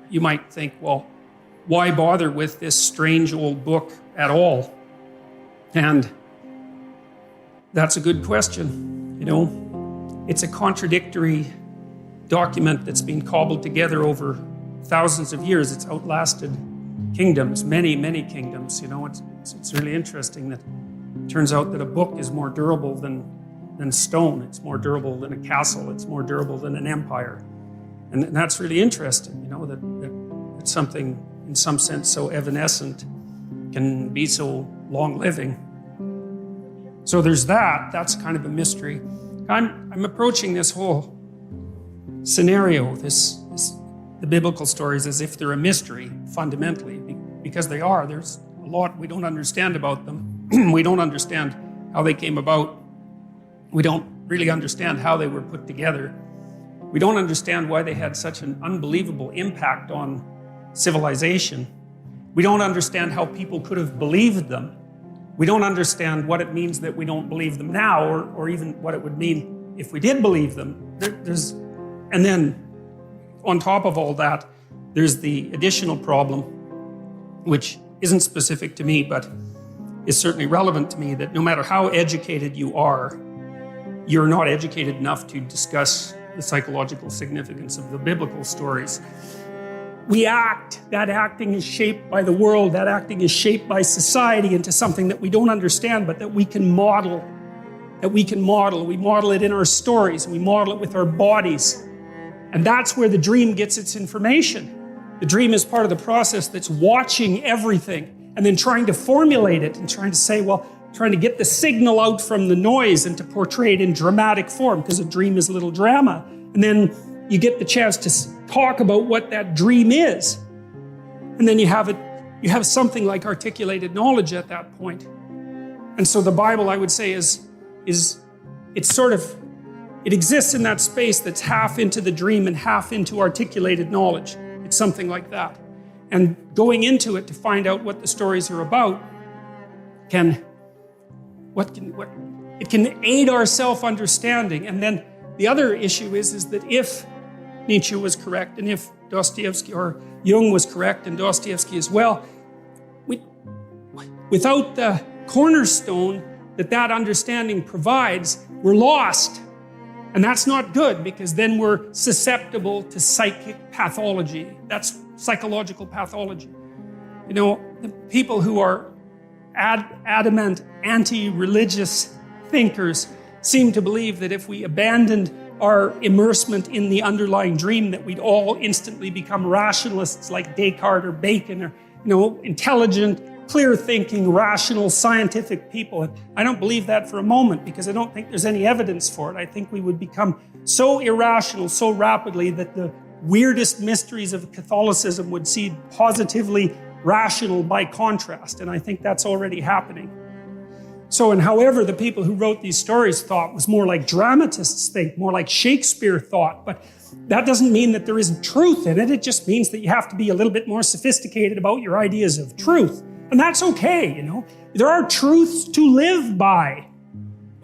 you might think, well, why bother with this strange old book at all? And that's a good question. You know, it's a contradictory document that's been cobbled together over thousands of years. It's outlasted kingdoms, many, many kingdoms. You know, it's really interesting that it turns out that a book is more durable than stone. It's more durable than a castle. It's more durable than an empire. And that's really interesting, you know, that something in some sense so evanescent can be so long-living. So there's that's kind of a mystery. I'm approaching this whole scenario, the biblical stories, as if they're a mystery, fundamentally, because they are. There's a lot we don't understand about them. We don't understand how they came about. We don't really understand how they were put together. We don't understand why they had such an unbelievable impact on civilization. We don't understand how people could have believed them. We don't understand what it means that we don't believe them now, or even what it would mean if we did believe them. And then, on top of all that, there's the additional problem, which isn't specific to me, but is certainly relevant to me, that no matter how educated you are, you're not educated enough to discuss the psychological significance of the biblical stories. We act, that acting is shaped by the world, that acting is shaped by society into something that we don't understand, but that we can model. We model it in our stories, we model it with our bodies. And that's where the dream gets its information. The dream is part of the process that's watching everything and then trying to formulate it and trying to say, well, trying to get the signal out from the noise and to portray it in dramatic form, because a dream is a little drama. And then you get the chance to talk about what that dream is. And then you have something like articulated knowledge at that point. And so the Bible, I would say, it exists in that space that's half into the dream and half into articulated knowledge. It's something like that. And going into it to find out what the stories are about can aid our self-understanding. And then the other issue is that if Nietzsche was correct, and if Dostoevsky or Jung was correct, and Dostoevsky as well, without the cornerstone that understanding provides, we're lost. And that's not good, because then we're susceptible to psychic pathology. That's psychological pathology. You know, the people who are adamant anti-religious thinkers seem to believe that if we abandoned our immersement in the underlying dream, that we'd all instantly become rationalists like Descartes or Bacon, or, you know, intelligent, clear-thinking, rational, scientific people. And I don't believe that for a moment, because I don't think there's any evidence for it. I think we would become so irrational so rapidly that the weirdest mysteries of Catholicism would seem positively rational by contrast. And I think that's already happening. So, and however the people who wrote these stories thought was more like dramatists think, more like Shakespeare thought. But that doesn't mean that there isn't truth in it. It just means that you have to be a little bit more sophisticated about your ideas of truth. And that's okay, you know. There are truths to live by.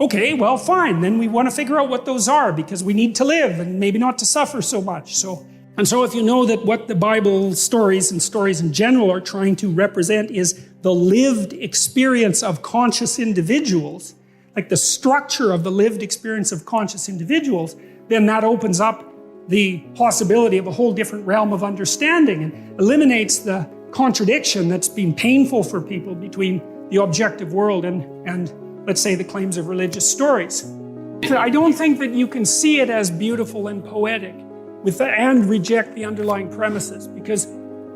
Okay, well, fine. Then we want to figure out what those are, because we need to live and maybe not to suffer so much. So if you know that what the Bible stories and stories in general are trying to represent is the lived experience of conscious individuals, like the structure of the lived experience of conscious individuals, then that opens up the possibility of a whole different realm of understanding and eliminates the contradiction that's been painful for people between the objective world and let's say, the claims of religious stories. I don't think that you can see it as beautiful and poetic and reject the underlying premises, because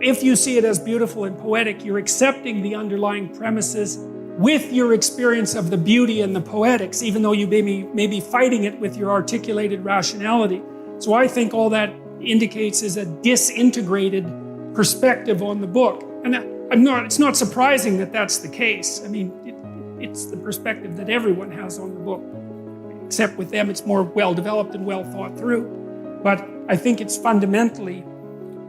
if you see it as beautiful and poetic, you're accepting the underlying premises with your experience of the beauty and the poetics, even though you may be fighting it with your articulated rationality. So I think all that indicates is a disintegrated perspective on the book. And it's not surprising that that's the case. I mean, it's the perspective that everyone has on the book, except with them it's more well-developed and well thought through. But I think it's fundamentally,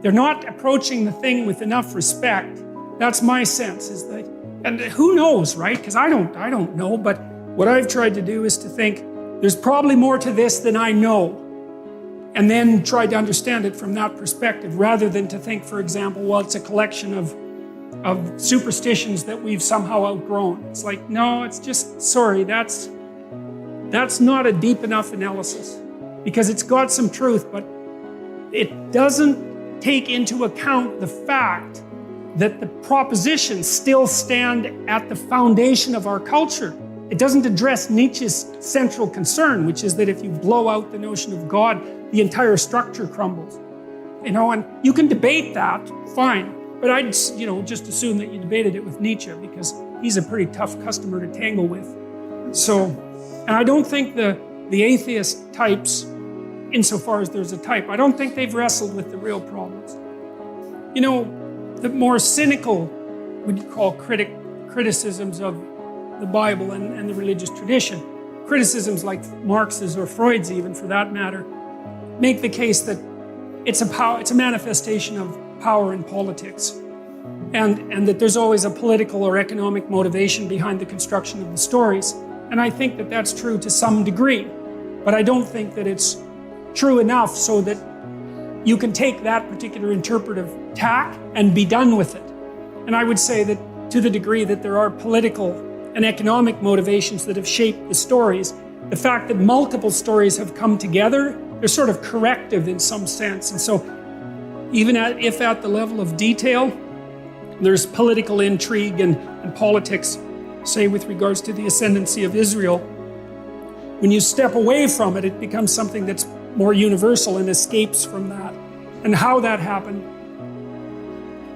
they're not approaching the thing with enough respect. That's my sense, is that, and who knows, right? Because I don't know, but what I've tried to do is to think, there's probably more to this than I know. and then tried to understand it from that perspective, rather than to think, for example, well, it's a collection of superstitions that we've somehow outgrown. It's like, no, it's just, sorry, that's not a deep enough analysis, because it's got some truth, but it doesn't take into account the fact that the propositions still stand at the foundation of our culture. It doesn't address Nietzsche's central concern, which is that if you blow out the notion of God, the entire structure crumbles. And you can debate that, fine. But I'd, just assume that you debated it with Nietzsche, because he's a pretty tough customer to tangle with. So, and I don't think the atheist types, insofar as there's a type, I don't think they've wrestled with the real problems. The more cynical, what you call criticisms of the Bible and the religious tradition, criticisms like Marx's or Freud's even, for that matter, make the case that it's a manifestation of power in politics, and that there's always a political or economic motivation behind the construction of the stories. And I think that that's true to some degree, but I don't think that it's true enough so that you can take that particular interpretive tack and be done with it. And I would say that to the degree that there are political and economic motivations that have shaped the stories, the fact that multiple stories have come together, they're sort of corrective in some sense. And so even if at the level of detail, there's political intrigue and politics, say with regards to the ascendancy of Israel, when you step away from it, it becomes something that's more universal and escapes from that. And how that happened,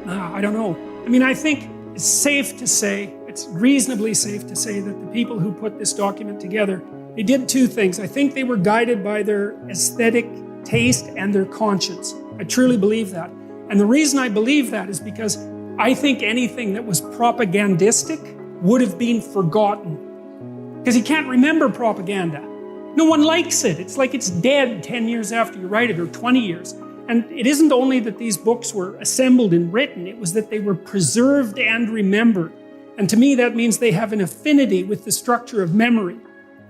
I don't know. I think it's safe to say, it's reasonably safe to say that the people who put this document together, they did two things. I think they were guided by their aesthetic taste and their conscience. I truly believe that. And the reason I believe that is because I think anything that was propagandistic would have been forgotten. Because you can't remember propaganda. No one likes it. It's like it's dead 10 years after you write it, or 20 years. And it isn't only that these books were assembled and written, it was that they were preserved and remembered. And to me, that means they have an affinity with the structure of memory.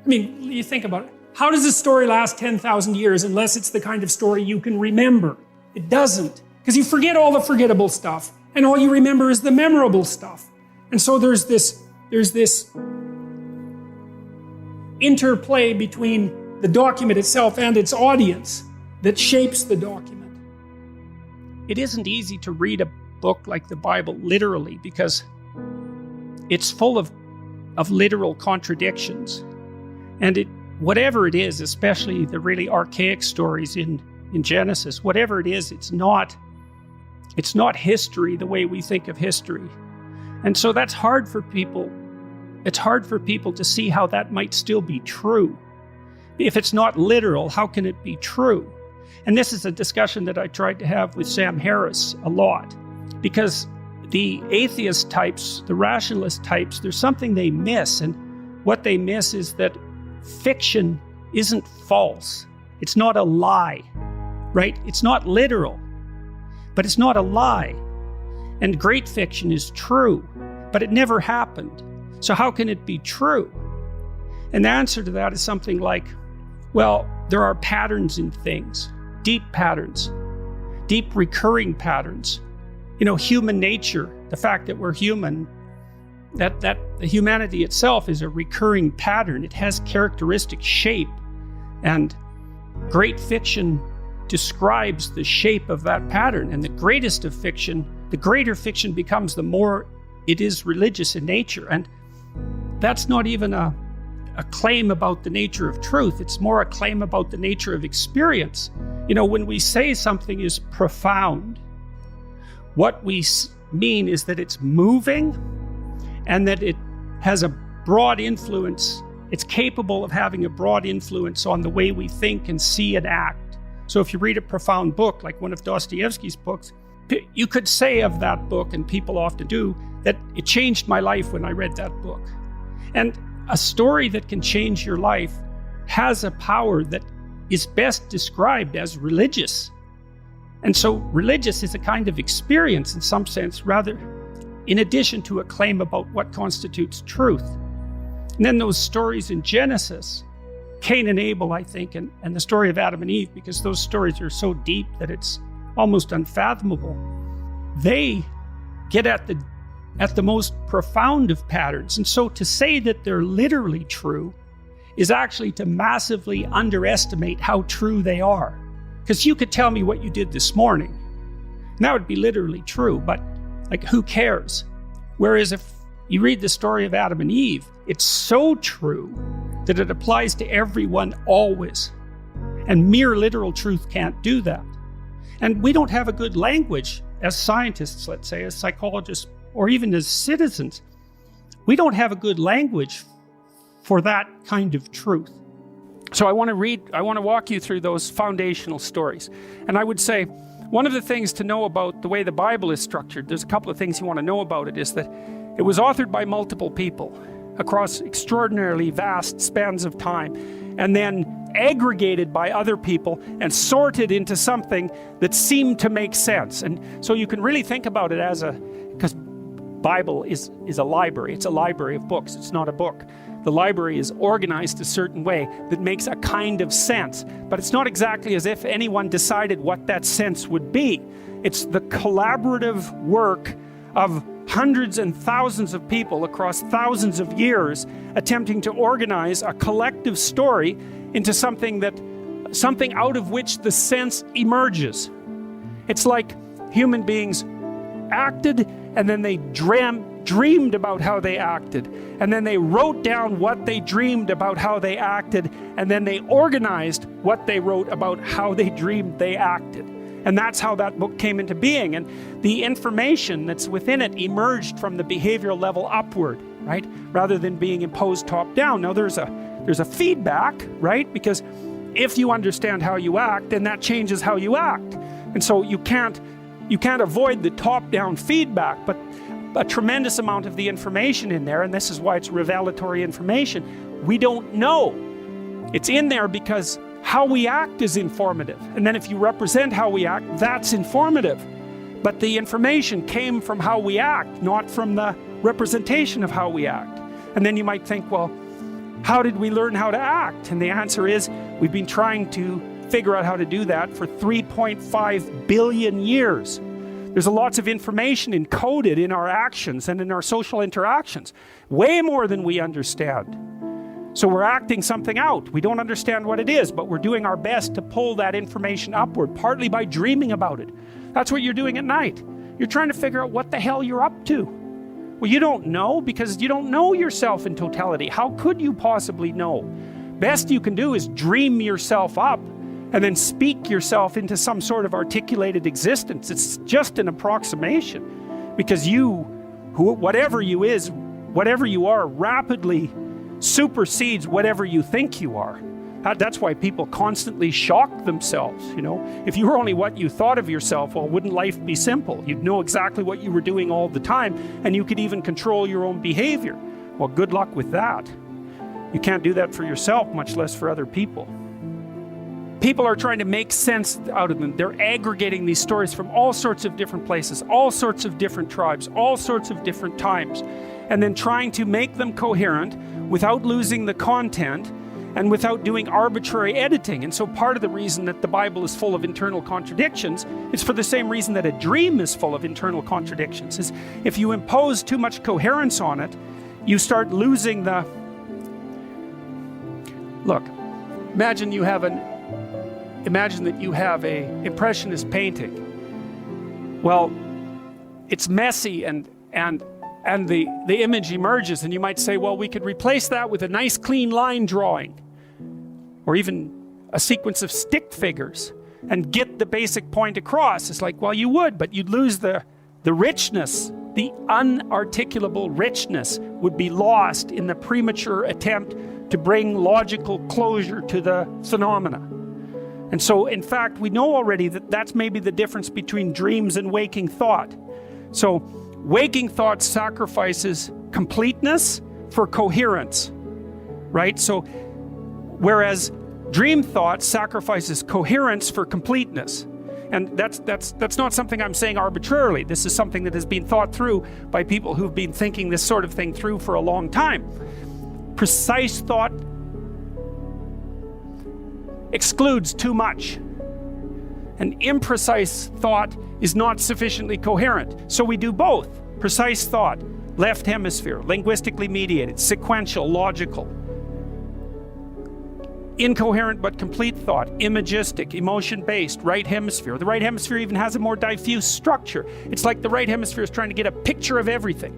You think about it. How does a story last 10,000 years unless it's the kind of story you can remember? It doesn't, because you forget all the forgettable stuff, and all you remember is the memorable stuff. And so there's this interplay between the document itself and its audience that shapes the document. It isn't easy to read a book like the Bible literally, because it's full of literal contradictions. And whatever it is, especially the really archaic stories in Genesis, whatever it is, it's not history the way we think of history. And so that's hard for people. It's hard for people to see how that might still be true. If it's not literal, how can it be true? And this is a discussion that I tried to have with Sam Harris a lot, because the atheist types, the rationalist types, there's something they miss. And what they miss is that fiction isn't false. It's not a lie, right? It's not literal, but it's not a lie. And great fiction is true, but it never happened. So how can it be true? And the answer to that is something like, well, there are patterns in things, deep recurring patterns. Human nature, the fact that we're human, that the humanity itself is a recurring pattern. It has characteristic shape, and great fiction describes the shape of that pattern. And the greatest of fiction, the greater fiction becomes, the more it is religious in nature. And that's not even a claim about the nature of truth. It's more a claim about the nature of experience. When we say something is profound, what we mean is that it's moving and that it has a broad influence. It's capable of having a broad influence on the way we think and see and act. So if you read a profound book, like one of Dostoevsky's books, you could say of that book, and people often do, that it changed my life when I read that book. And a story that can change your life has a power that is best described as religious. And so religious is a kind of experience in some sense, rather, in addition to a claim about what constitutes truth. And then those stories in Genesis, Cain and Abel, I think, and the story of Adam and Eve, because those stories are so deep that it's almost unfathomable. They get at the most profound of patterns. And so to say that they're literally true is actually to massively underestimate how true they are. Because you could tell me what you did this morning, and that would be literally true, but like, who cares? Whereas if you read the story of Adam and Eve, it's so true that it applies to everyone always. And mere literal truth can't do that. And we don't have a good language as scientists, let's say, as psychologists, or even as citizens. We don't have a good language for that kind of truth. So I want to walk you through those foundational stories. And I would say, one of the things to know about the way the Bible is structured, there's a couple of things you want to know about it, is that it was authored by multiple people across extraordinarily vast spans of time, and then aggregated by other people and sorted into something that seemed to make sense. And so you can really think about it as because Bible is a library. It's a library of books. It's not a book. The library is organized a certain way that makes a kind of sense, but it's not exactly as if anyone decided what that sense would be. It's the collaborative work of hundreds and thousands of people across thousands of years attempting to organize a collective story into something out of which the sense emerges. It's like human beings acted, and then they dreamed about how they acted, and then they wrote down what they dreamed about how they acted, and then they organized what they wrote about how they dreamed they acted. And that's how that book came into being. And the information that's within it emerged from the behavioral level upward, right? Rather than being imposed top down. Now there's a feedback, right? Because if you understand how you act, then that changes how you act. And so you can't avoid the top down feedback, but a tremendous amount of the information in there, and this is why it's revelatory information, we don't know. It's in there because how we act is informative. And then if you represent how we act, that's informative. But the information came from how we act, not from the representation of how we act. And then you might think, well, how did we learn how to act? And the answer is, we've been trying to figure out how to do that for 3.5 billion years. There's lots of information encoded in our actions and in our social interactions, way more than we understand. So we're acting something out. We don't understand what it is, but we're doing our best to pull that information upward, partly by dreaming about it. That's what you're doing at night. You're trying to figure out what the hell you're up to. Well, you don't know because you don't know yourself in totality. How could you possibly know? Best you can do is dream yourself up and then speak yourself into some sort of articulated existence. It's just an approximation, because whatever you are, rapidly supersedes whatever you think you are. That's why people constantly shock themselves, you know. If you were only what you thought of yourself, well, wouldn't life be simple? You'd know exactly what you were doing all the time, and you could even control your own behavior. Well, good luck with that. You can't do that for yourself, much less for other people. People are trying to make sense out of them. They're aggregating these stories from all sorts of different places, all sorts of different tribes, all sorts of different times, and then trying to make them coherent without losing the content and without doing arbitrary editing. And so part of the reason that the Bible is full of internal contradictions is for the same reason that a dream is full of internal contradictions. Is if you impose too much coherence on it, you start losing the... Look, imagine that you have a impressionist painting. Well, it's messy and the image emerges, and you might say, well, we could replace that with a nice clean line drawing, or even a sequence of stick figures, and get the basic point across. It's like, well, you would, but you'd lose the richness. The unarticulable richness would be lost in the premature attempt to bring logical closure to the phenomena. And so, in fact, we know already that that's maybe the difference between dreams and waking thought. So, waking thought sacrifices completeness for coherence, right? So, whereas dream thought sacrifices coherence for completeness. And that's not something I'm saying arbitrarily. This is something that has been thought through by people who've been thinking this sort of thing through for a long time. Precise thought excludes too much. An imprecise thought is not sufficiently coherent. So we do both. Precise thought, left hemisphere, linguistically mediated, sequential, logical. Incoherent but complete thought, imagistic, emotion-based, right hemisphere. The right hemisphere even has a more diffuse structure. It's like the right hemisphere is trying to get a picture of everything.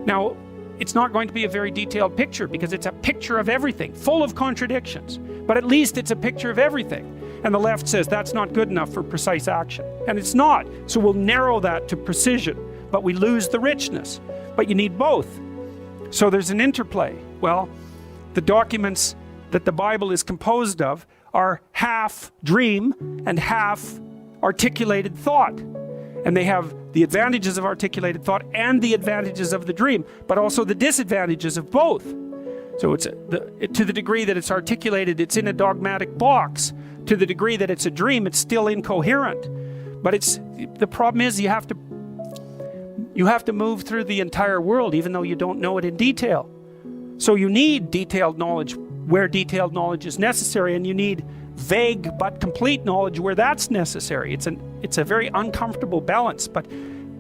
Now, it's not going to be a very detailed picture because it's a picture of everything, full of contradictions. But at least it's a picture of everything. And the left says that's not good enough for precise action. And it's not. So we'll narrow that to precision, but we lose the richness. But you need both. So there's an interplay. Well, the documents that the Bible is composed of are half dream and half articulated thought. And they have the advantages of articulated thought and the advantages of the dream, but also the disadvantages of both. So it's to the degree that it's articulated, it's in a dogmatic box. To the degree that it's a dream, it's still incoherent. But the problem is you have to move through the entire world even though you don't know it in detail. So you need detailed knowledge where detailed knowledge is necessary, and you need vague but complete knowledge where that's necessary. It's a very uncomfortable balance, but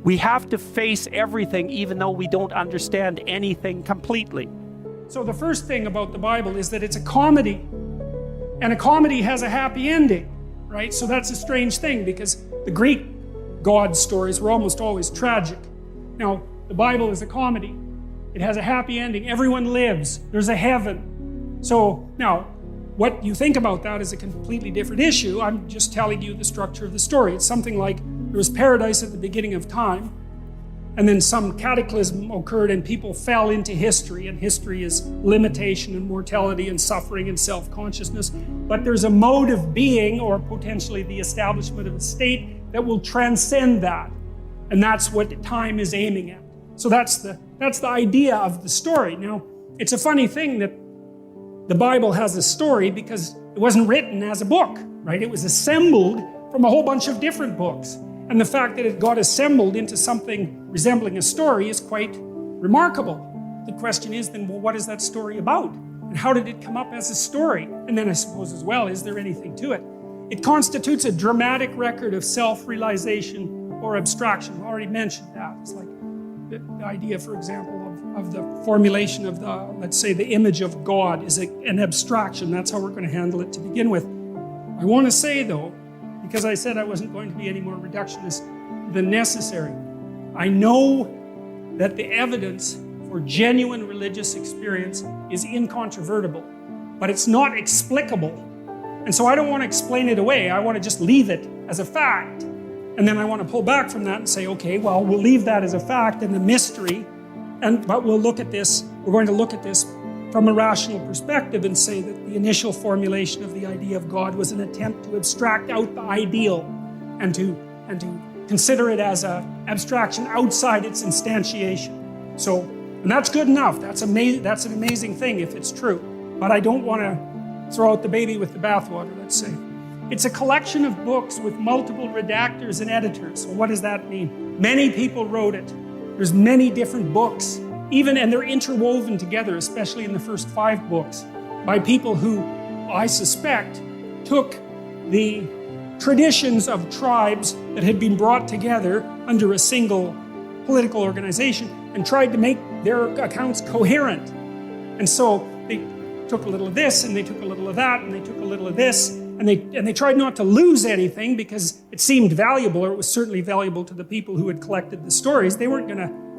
we have to face everything even though we don't understand anything completely. So the first thing about the Bible is that it's a comedy, and a comedy has a happy ending, right? So that's a strange thing because the Greek God stories were almost always tragic. Now, the Bible is a comedy. It has a happy ending. Everyone lives. There's a heaven. So now, what you think about that is a completely different issue. I'm just telling you the structure of the story. It's something like there was paradise at the beginning of time, and then some cataclysm occurred and people fell into history, and history is limitation and mortality and suffering and self-consciousness. But there's a mode of being, or potentially the establishment of a state, that will transcend that. And that's what time is aiming at. So that's the idea of the story. Now, it's a funny thing that the Bible has a story because it wasn't written as a book, right? It was assembled from a whole bunch of different books. And the fact that it got assembled into something resembling a story is quite remarkable. The question is then, well, what is that story about? And how did it come up as a story? And then I suppose as well, is there anything to it? It constitutes a dramatic record of self-realization or abstraction. I already mentioned that. It's like the idea, for example, of the formulation of the, let's say, the image of God is an abstraction. That's how we're going to handle it to begin with. I want to say, though, because I said I wasn't going to be any more reductionist than necessary, I know that the evidence for genuine religious experience is incontrovertible, but it's not explicable. And so I don't want to explain it away. I want to just leave it as a fact. And then I want to pull back from that and say, okay, well, we'll leave that as a fact and the mystery, but we'll look at this, we're going to look at this from a rational perspective and say that the initial formulation of the idea of God was an attempt to abstract out the ideal and to consider it as an abstraction outside its instantiation. So, and that's good enough. That's an amazing thing if it's true. But I don't want to throw out the baby with the bathwater, let's say. It's a collection of books with multiple redactors and editors. So what does that mean? Many people wrote it. There's many different books, and they're interwoven together, especially in the first 5 books, by people who, I suspect, took the traditions of tribes that had been brought together under a single political organization and tried to make their accounts coherent. And so they took a little of this, and they took a little of that, and they took a little of this, and they tried not to lose anything because it seemed valuable, or it was certainly valuable to the people who had collected the stories. They weren't going to,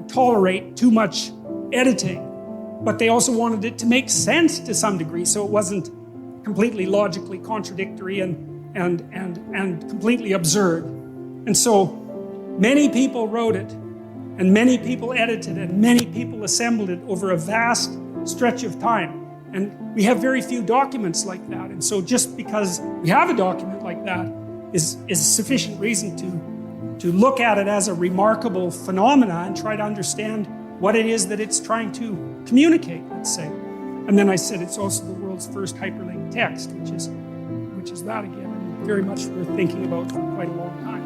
tolerate too much editing, but they also wanted it to make sense to some degree, so it wasn't completely logically contradictory and completely absurd. And so many people wrote it, and many people edited it, and many people assembled it over a vast stretch of time. And we have very few documents like that. And so just because we have a document like that is sufficient reason to look at it as a remarkable phenomena and try to understand what it is that it's trying to communicate, let's say. And then I said it's also the world's first hyperlinked text, which is that again, and very much worth thinking about for quite a long time.